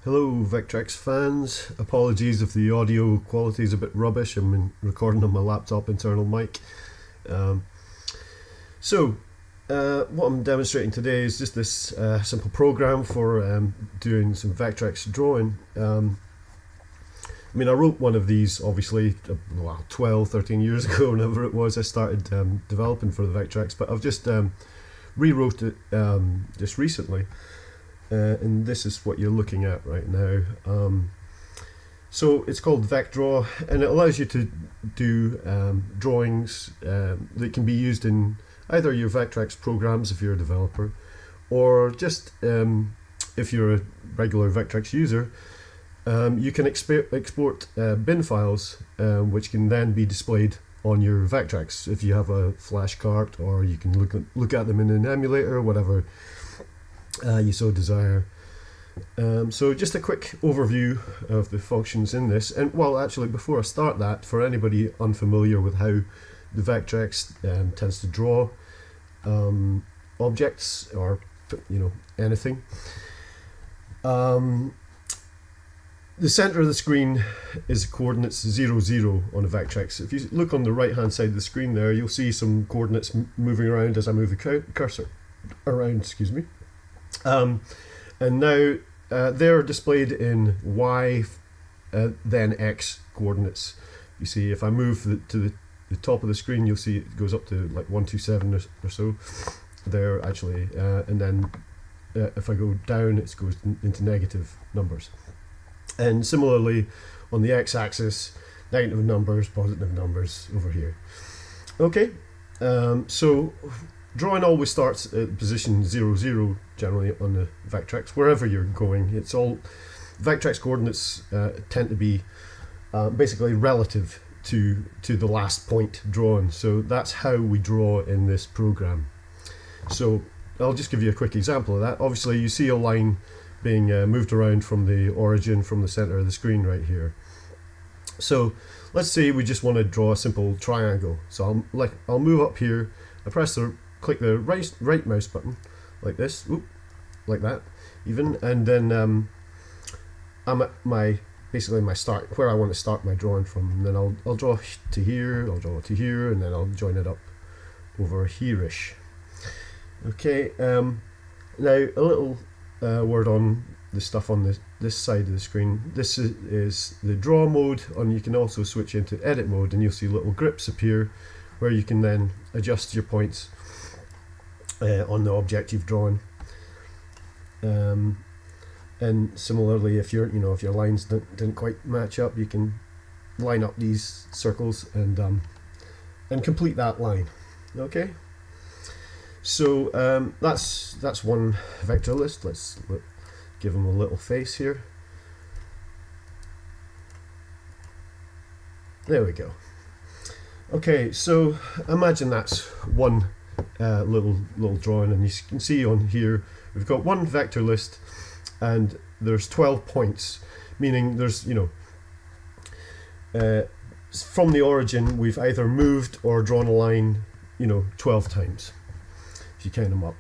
Hello Vectrex fans, apologies if the audio quality is a bit rubbish. I'm recording on my laptop internal mic. What I'm demonstrating today is just this simple program for doing some Vectrex drawing. I wrote one of these obviously 12, 13 years ago, whenever it was I started developing for the Vectrex, but I've just rewrote it just recently. And this is what you're looking at right now. So it's called VecDraw, and it allows you to do drawings that can be used in either your Vectrex programs if you're a developer, or just if you're a regular Vectrex user. You can export bin files, which can then be displayed on your Vectrex if you have a flash cart, or you can look at them in an emulator, whatever you so desire. So just a quick overview of the functions in this, and well, actually before I start that, for anybody unfamiliar with how the Vectrex tends to draw objects or anything, the center of the screen is coordinates 0, 0 on a Vectrex. If you look on the right hand side of the screen there, you'll see some coordinates moving around as I move the cursor around, excuse me. And now they're displayed in Y then X coordinates. You see, if I move to the top of the screen, you'll see it goes up to like 127 or so there actually, and then if I go down, it goes into negative numbers. And similarly on the X-axis, negative numbers, positive numbers over here. Okay, so drawing always starts at position 0, 0 generally on the Vectrex, wherever you're going. It's all Vectrex coordinates tend to be basically relative to the last point drawn. So that's how we draw in this program. So I'll just give you a quick example of that. Obviously you see a line being moved around from the origin, from the center of the screen right here. So let's say we just want to draw a simple triangle. So I'll move up here, I click the right mouse button like this, like that even, and then I'm at basically my start, where I want to start my drawing from, and then I'll draw to here, I'll draw to here, and then I'll join it up over here-ish. Okay, now a little word on the stuff on this side of the screen. This is the draw mode, and you can also switch into edit mode, and you'll see little grips appear where you can then adjust your points on the object you've drawn. And similarly, if your lines didn't quite match up, you can line up these circles and complete that line. Okay, so that's one vector list. Let's give them a little face here. There we go. Okay, so imagine that's one little drawing, and you can see on here we've got one vector list and there's 12 points, meaning there's from the origin we've either moved or drawn a line 12 times if you count them up.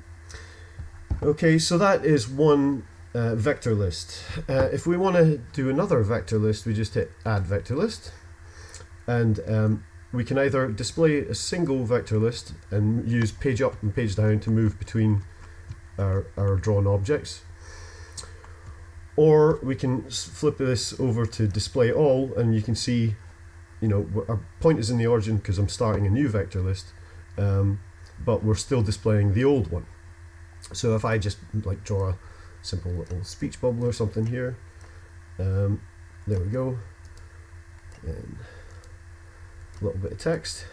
Okay, so that is one vector list. If we want to do another vector list, we just hit add vector list, and we can either display a single vector list and use page up and page down to move between our drawn objects, or we can flip this over to display all, and you can see our point is in the origin because I'm starting a new vector list, but we're still displaying the old one. So if I just draw a simple little speech bubble or something here, there we go, and a little bit of text.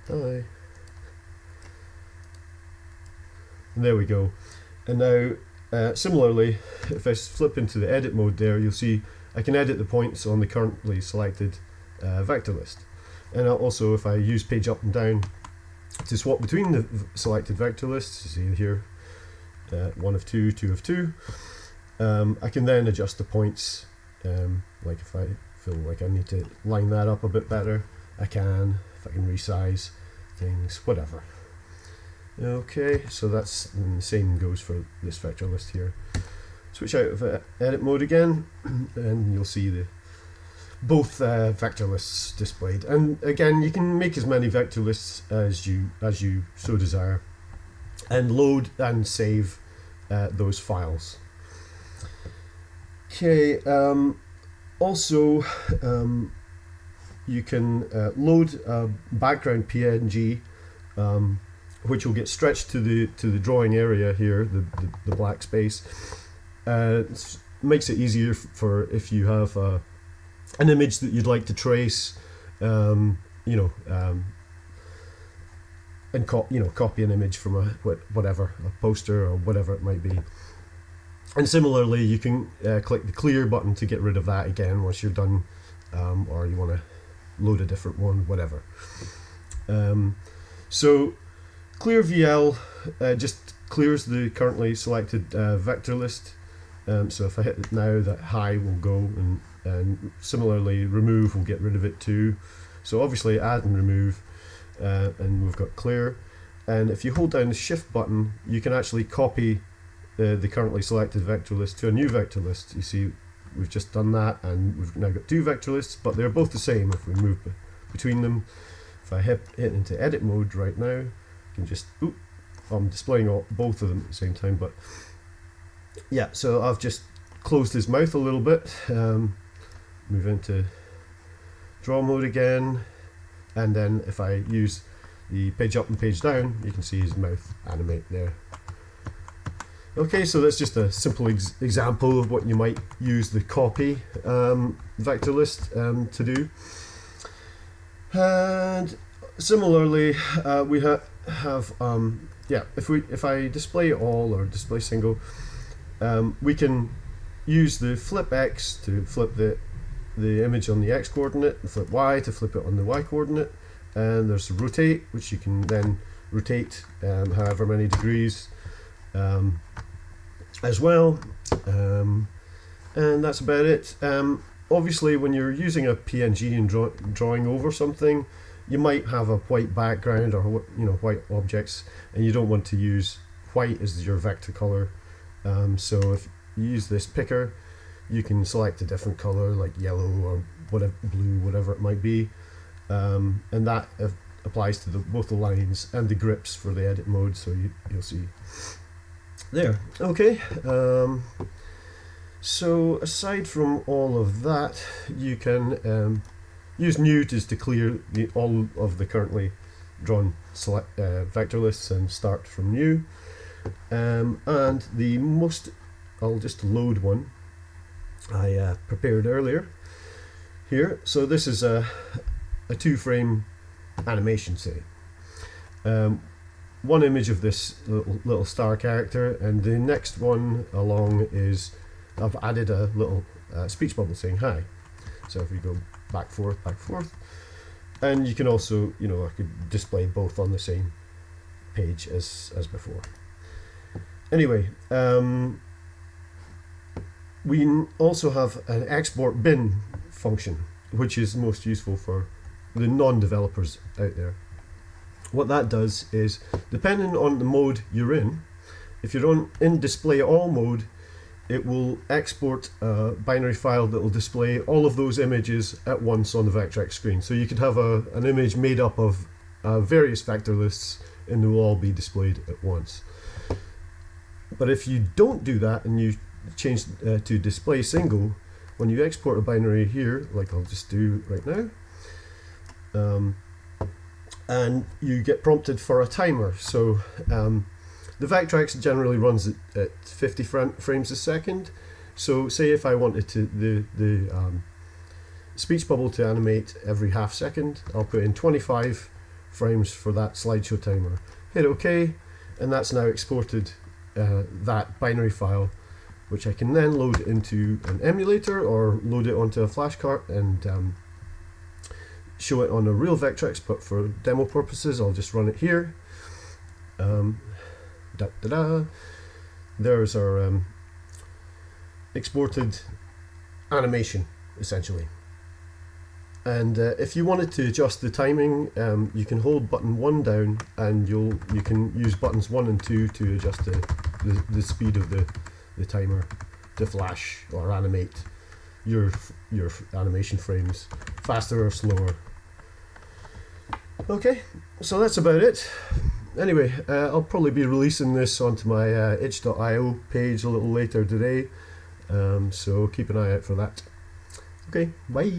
Hi. And there we go. And now similarly, if I flip into the edit mode there, you'll see I can edit the points on the currently selected vector list. And also, if I use page up and down to swap between the selected vector lists, you see here 1 of 2, 2 of 2, I can then adjust the points. Like if I feel like I need to line that up a bit better, I can. If I can resize things, whatever. Okay, so that's, and the same goes for this vector list here. switch out of edit mode again, and you'll see both vector lists displayed. And again, you can make as many vector lists as you so desire, and load and save those files. Okay. Also, you can load a background PNG, which will get stretched to the drawing area here, the black space. Makes it easier for if you have an image that you'd like to trace, and copy an image from a poster or whatever it might be. And similarly, you can click the clear button to get rid of that again once you're done, or you want to load a different one, whatever. So clear VL just clears the currently selected vector list. So if I hit it now, that high will go, and similarly remove will get rid of it too. So obviously add and remove, and we've got clear. And if you hold down the shift button, you can actually copy the currently selected vector list to a new vector list. You see, we've just done that, and we've now got two vector lists, but they're both the same if we move between them. If I hit into edit mode right now, I can just, I'm displaying both of them at the same time, but yeah, so I've just closed his mouth a little bit, move into draw mode again, and then if I use the page up and page down, you can see his mouth animate there. Okay, so that's just a simple example of what you might use the copy vector list to do. And similarly, we have if I display all or display single, we can use the flip X to flip the image on the X coordinate, and flip Y to flip it on the Y coordinate, and there's rotate, which you can then rotate however many degrees as well, and that's about it. Obviously, when you're using a PNG and drawing over something, you might have a white background or white objects, and you don't want to use white as your vector color. So if you use this picker, you can select a different color like yellow or whatever, blue, whatever it might be, and that applies to both the lines and the grips for the edit mode. So you'll see there. Okay. So aside from all of that, you can use new just to clear all of the currently drawn vector lists and start from new. And I'll just load one I prepared earlier here. So this is a 2-frame animation, say. One image of this little star character, and the next one along is I've added a little speech bubble saying hi. So if we go back, forth, and you can also, I could display both on the same page as before. Anyway, we also have an export bin function, which is most useful for the non-developers out there. What that does is, depending on the mode you're in, if you're in display all mode, it will export a binary file that will display all of those images at once on the Vectrex screen. So you could have an image made up of various vector lists, and they will all be displayed at once. But if you don't do that and you change to display single, when you export a binary here, like I'll just do right now, and you get prompted for a timer. So the Vectrex generally runs at 50 frames a second. So say if I wanted the speech bubble to animate every half second, I'll put in 25 frames for that slideshow timer. Hit OK, and that's now exported that binary file, which I can then load into an emulator or load it onto a flash cart and show it on a real Vectrex, but for demo purposes I'll just run it here. There's our exported animation, essentially. And if you wanted to adjust the timing, you can hold button 1 down, and you can use buttons 1 and 2 to adjust the speed of the timer to flash or animate your animation frames faster or slower. Okay, so that's about it. Anyway, I'll probably be releasing this onto my itch.io page a little later today, so keep an eye out for that. Okay, bye.